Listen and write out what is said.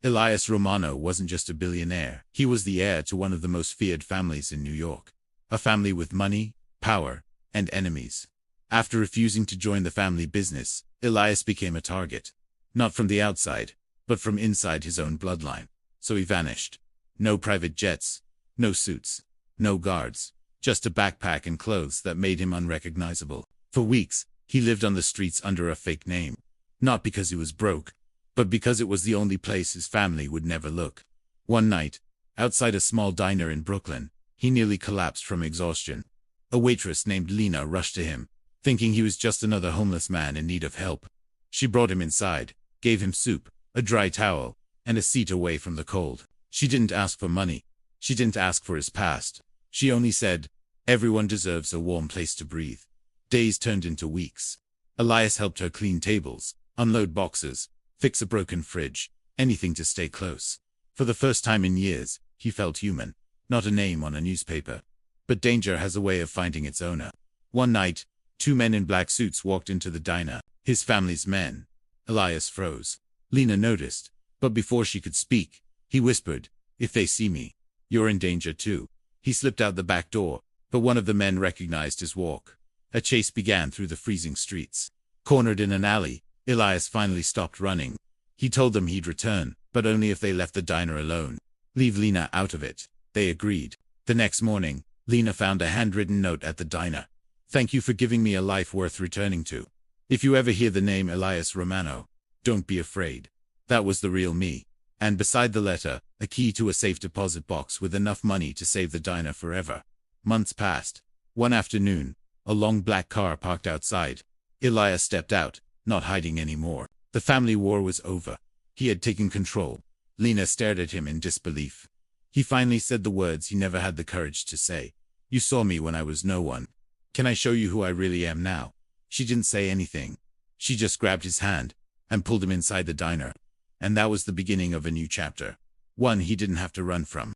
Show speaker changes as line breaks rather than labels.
Elias Romano wasn't just a billionaire. He was the heir to one of the most feared families in New York. A family with money, power, and enemies. After refusing to join the family business, Elias became a target. Not from the outside, but from inside his own bloodline. So he vanished. No private jets, no suits, no guards, just a backpack and clothes that made him unrecognizable. For weeks, he lived on the streets under a fake name. Not because he was broke, but because it was the only place his family would never look. One night, outside a small diner in Brooklyn, he nearly collapsed from exhaustion. A waitress named Lena rushed to him, thinking he was just another homeless man in need of help. She brought him inside, gave him soup, a dry towel, and a seat away from the cold. She didn't ask for money. She didn't ask for his past. She only said, "Everyone deserves a warm place to breathe." Days turned into weeks. Elias helped her clean tables, unload boxes, fix a broken fridge, anything to stay close. For the first time in years, he felt human, not a name on a newspaper. But danger has a way of finding its owner. One night, two men in black suits walked into the diner, his family's men. Elias froze. Lena noticed, but before she could speak, he whispered, "If they see me, you're in danger too." He slipped out the back door, but one of the men recognized his walk. A chase began through the freezing streets. Cornered in an alley, Elias finally stopped running. He told them he'd return, but only if they left the diner alone. Leave Lena out of it. They agreed. The next morning, Lena found a handwritten note at the diner. "Thank you for giving me a life worth returning to. If you ever hear the name Elias Romano, don't be afraid. That was the real me." And beside the letter, a key to a safe deposit box with enough money to save the diner forever. Months passed. One afternoon, a long black car parked outside. Elias stepped out, not hiding anymore. The family war was over. He had taken control. Lena stared at him in disbelief. He finally said the words he never had the courage to say. "You saw me when I was no one. Can I show you who I really am now?" She didn't say anything. She just grabbed his hand and pulled him inside the diner. And that was the beginning of a new chapter. One he didn't have to run from.